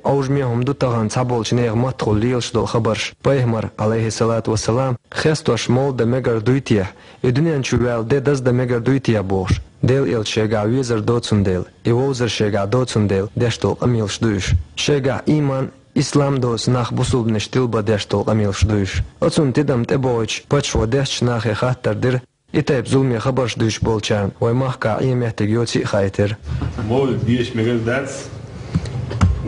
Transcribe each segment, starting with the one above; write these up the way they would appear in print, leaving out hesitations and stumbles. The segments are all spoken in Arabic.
أوجميهم دو تغان تعبول شنيغ مطخل ليلش دول خبرش بيهمر عليه الصلاة والسلام خستوش مول دا ميغر دويتيح يدنيا نشوال دي دز دا ميغر دويتيح بوش ديل إل شيغا ويزر دوتسون ديل إيوزر شيغا دوتسون ديل ديشتول أميلش دوش شيغا إيمان إسلام دوس ناخ بوصول بنشتيل بديشتول أميلش دوش أتسون تدم تبوش بچ وديش ناخي خاطر دير إتايب ظلمي خبرش دوش بولچان ويمحكا إيمه تيجيوتي خايتر مول ديش ميغر داتس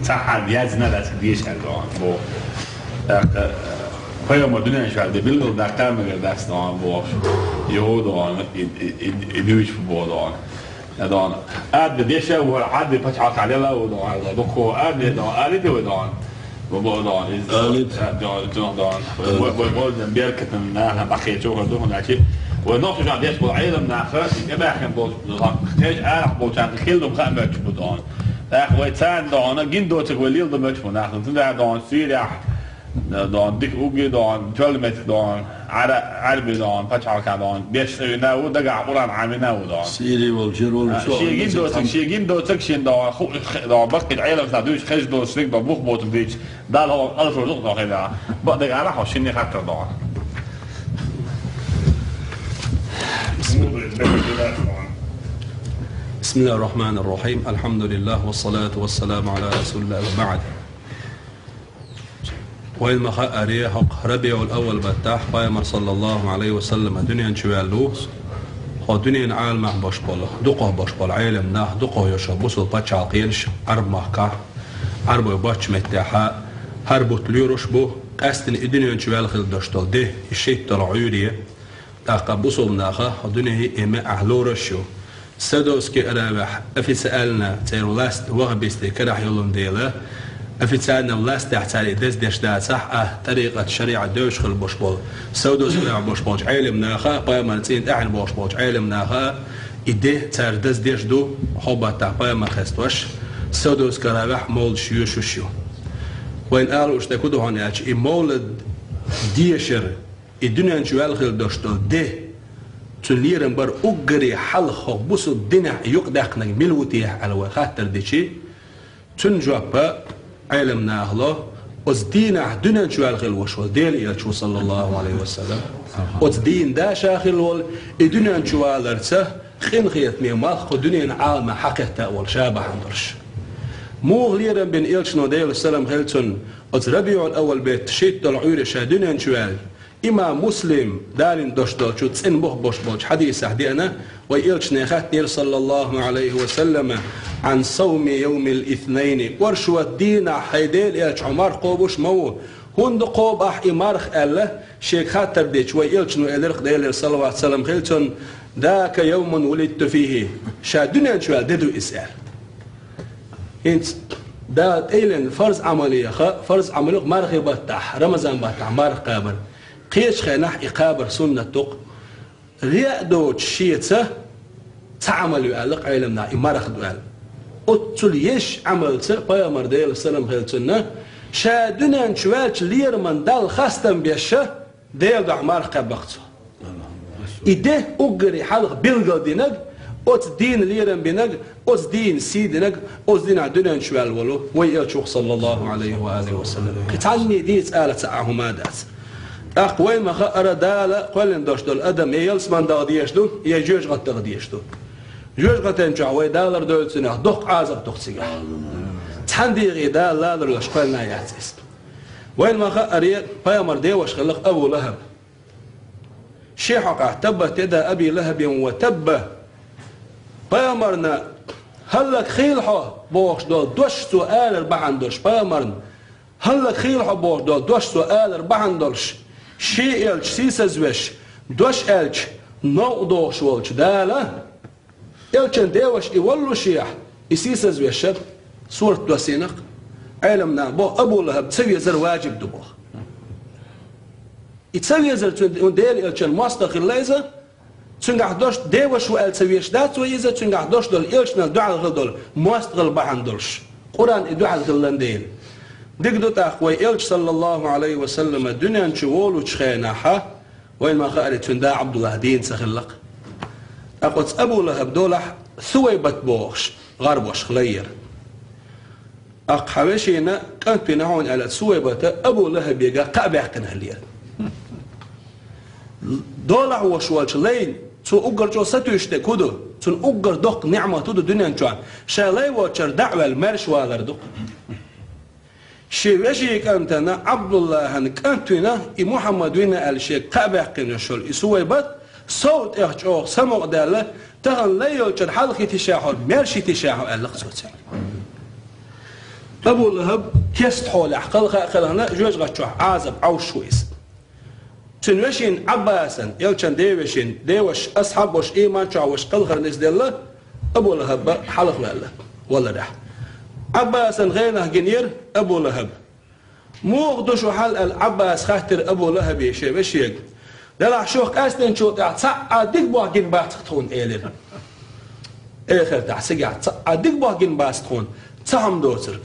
صح بيازنا داتس ديش ألوان بو خير ما دنيا شو هذا بيلقوا دكتور ميغر داتس دان بوش يهودان يدوش بودان دان عاد بديش هو عاد بيبتش على لا ودان بكو عاد دان عاد دان بودان دان بودان بيركتن نحن بقيت شو هذا هناك ونقطة جاد يسبو عيلم ناخر يبقى كان بول تحتاج أعرف بولشان كيلهم خامة بدون أخوي تان دانا جين دوتك وليل دمج فناخر تندع دان سيريح دان ديك أوجي دان جلمت دان عربي دان بتشعر كدان بيش ناو دقع قران عامي ناو دان سيري والجرول شيء جين دوتك شين دان خو دان بقي عيلم تدوش خش دو سريك دان بوخ بوتم ديش دال هو ألف رزق دان كذا بقى دقع راح وشيني خاطر دان بسم الله الرحمن الرحيم الحمد لله والصلاة والسلام على رسول الله وبعد وين ما خأري حق ربيع الأول بتاح بايمر صلى الله عليه وسلم دنيا نشوالو خو دنيا عالم باش بولا دقه باش بولا عالم ناه دقه يشبوسو باتشاقينش عرب محكا عرب باش متاحا هربط ليروش بو قاستن الدنيا نشوال خل داشتال ده الشيء طلعوريه تاقبوصل ناخا دنيا إما أهلورشو سدوس كي أرابح أفي سألنا تيرو لاست وغبيستي كراح يولون ديلا أفي سألنا لاست تحتالي دز ديش دا صح طريقة شريعة دوش خل بوشبول سودوس كراح بوشبولج عالم ناخا بايما نتين أحن بوشبولج عالم ناخا إده تار دز ديش دو حوبا تا بايما خستوش سودوس كرابح مول شيو شو شو وين قالوا اشتكودو هونياتش مولد ديشر الدنيا نشوال خل داشتال ده تنيرن بر أجري حل خبص الدنيا يقدح نج ملوتيه على وخاتر دشي تنجوا علمنا الله وزدينا دنيا نشوال خل وشول ديل إلى شو صلى الله عليه وسلم وزدين دا شاخل وال الدنيا نشوال رسه خين خيط ميمال خو دنيا عالم حقيقة والشابه عندرش مو غيرا بين إلشنا ديل السلام خلتون ربيع الأول بيت شيت العير شادنا نشوال إمام مسلم دارين دوشتال شو تسن بوخ بوش بوش حديث أحدينا وإلشنا خاتنير صلى الله عليه وسلم عن صوم يوم الاثنين ورشوا الدين حيديل إلش عمر قوبوش مو هند قوب أح إمارخ ألا شيخ خاتر ديش وإلشنو إلرق ديل صلى الله عليه وسلم خلتون ذاك يوم ولدت فيه شادنا نشوال ددو إسأل انت دا ايلن فرض عمليه فرض عمليه مارخ بتاع رمضان بتاع مارخ قابر قيش خناح اقابر سنه تق ريا دوت شيته تعمل يعلق علمنا مارخ دوال اتل يش عملته بايمر ديال السلام خلتنا شادنا نشوالش لير من دال خاستم بيشه ديال دع مارخ قبقته ايده اجري حلق بلغ دينك أوت دين ليرن بينك أوت دين سيدنك أوت دين عدنا نشوال ولو ويأتشوخ صلى الله عليه وآله وسلم كتعني ديت آلة تعاهما دات أقوين ما خأر دالة قولن داشتو الأدم يلس من دغديشتو يجوج غد دغديشتو جوج غد تنجع ويدالر دول سنة دق عازب دق سيقح تحندي غيدال لادر لشقلنا يعزيز وين ما خأر بايمر ديوش خلق أبو لهب شيحق تبت يدا أبي لهب وتبه بايمرنا هلك خيلحه بوش دول دوش سؤال ربعندوش بايمرنا هلك خيلحه بوش دول دوش سؤال ربعندوش شي إلش سيسزوش دوش إلش نوضوش والش دالا إلشن ديوش إولو شيح يسيسزوش سورة دوسينق علمنا بو أبو لهب تسوي زر واجب دبوخ يتسوي زر ديل إلشن مواستق الليزة تنجح دوش ديوش وقال سويش دات ويزا تنجح دوش دول إلشنا دعا الغدول مواستغل بحندولش قرآن دعا الغلندين ديك دو تاخوي إلش صلى الله عليه وسلم الدنيا نشوول وتشخيناها وين ما خالد تندا عبد الله دين سخلق أقوت أبو لهب دولح ثويبت بوخش غربوش خلير أقحوشينا كانت بينهون على سويبة أبو لهب يجا قابعتنا هليا دولع وشوالش لين تو أجر جو ستوشت كودو تو أجر دق نعمة تودو دنيا نجوان شالي وشر دعوة المرش والر دق شيء كانتنا عبد الله هن كانتنا محمد وين الشيء قابعتنا شول سويبة صوت إخجوخ سمع دالة تهن ليو شر حلقي تشاحل مرشي تشاحل اللقصوت أبو لهب كست حول قلنا جوج غتشوح عازب أو شويس تنوشين عباسا يلشان ديوش أصحاب وش إيمان شو وش قلخر نزدل أبو لهب حلق ولا رح عباسا غيره جنير أبو لهب موغدوش حل العباس خاطر أبو لهب يشي بشيك دلع شوخ أستن شو تعصع ديك بواقين باتختون إيلر آخر تعصع ديك بواقين باتختون تعم دوتر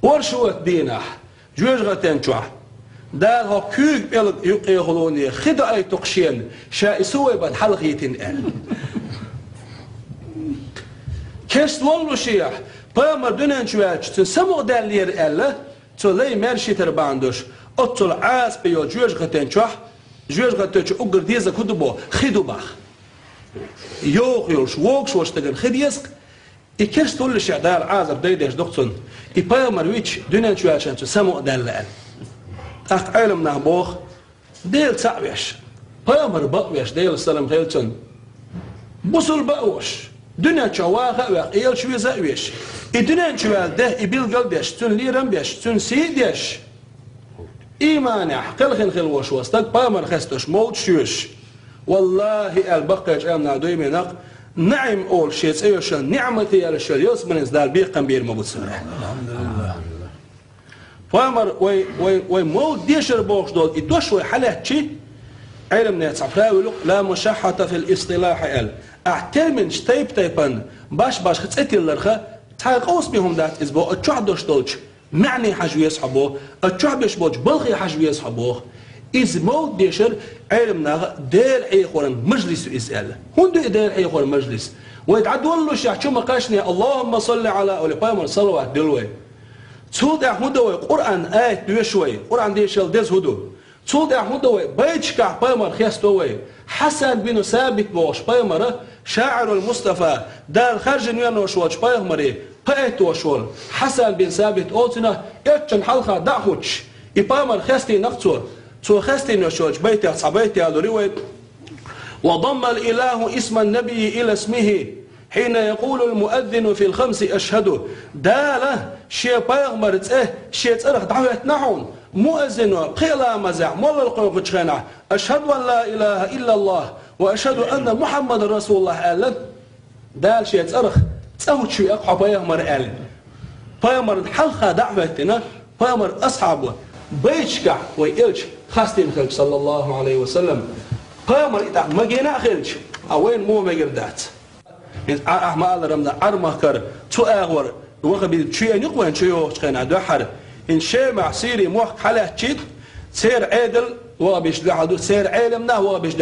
ورشوت دينه جوج غتن شوح دال ها كوج بيلق يقيهولوني خدا أي تقشين شا يسوي بد حلقيتين ال كست والله شيح بامر دنيا شويش تسمع دالير ال تولي مرشي ترباندوش أطل عاس بيو جوج غتن شوح جوج غتن شو أقر ديزا كدبو خدو باخ يوش ووكش وش تقن خديسك إكست كل شيء دار عازب دايدش دكتون إبامر ويتش دنيا شويش تسمع دال ال أخ علم نهبوخ ديل تعبيش بامر بقويش ديل السلام خيلتون بوصل بقوش دنيا شواخ وقيل شوي زاويش الدنيا شوال ده يبيل قلبيش تون ليرم بيش تون سيديش إيمانع قلخن خل وش وستك بامر خستش موت شوش والله البقيش أمنا دوي منق نعم أول شيء سيوش نعمتي على الشريوس من إزدال بيقن بير مبوت الحمد لله فامر وي مول ديشر بوخ دول يدوش وي حلاتشي علمنا يتصفراوي لا مشاحة في الاصطلاح ال اعتمن شتيب تيبن باش خصيتي لرخه تاقوس بهم دات اسبو اتشوح دوش دولش معني حاجو يسحبوه اتشوح بيش بوج بلغي حاجو يسحبوه إز مول ديشر علمنا دير حيخورن مجلس إسأل هندو دير حيخورن مجلس ويتعدون له شيء شو مقاشني اللهم صل على أولي بامر صلوات دلوي تولد هدوي قرآن آية دوشوي قرآن ديشل دز هدو تولد هدوي بيتشكع بامر خيستوي حسن بن ثابت بوش بامر شاعر المصطفى دار خرج نيانوش وش بامري بيت وشول حسن بن ثابت أوتنا يتشن حلقة دعوش إبامر خيستي نقصور تو خيستي نشوش بيتي صبيتي على رواية وضم الإله اسم النبي إلى اسمه حين يقول المؤذن في الخمس أشهد داله شيء بيغمر شيء تأرخ دعوة نحون مؤذن قيلا مزع مولا القوق تشغنع أشهد أن لا إله إلا الله وأشهد أن محمد رسول الله قال دال شيء تأرخ تأهد شيء أقع بيغمر قال بيغمر الحلقة دعوتنا بيغمر أصحابه بيشكع ويلش خاستين خلق صلى الله عليه وسلم بيغمر إتاق مجينا خلق أوين مو مجردات أحمد رمضان أرمكر تؤغر وقبل شيء نقوى شيء كان دحر إن شيء مع سيري موح حلا تشيد سير عادل وقبل سير عالمنا وقبل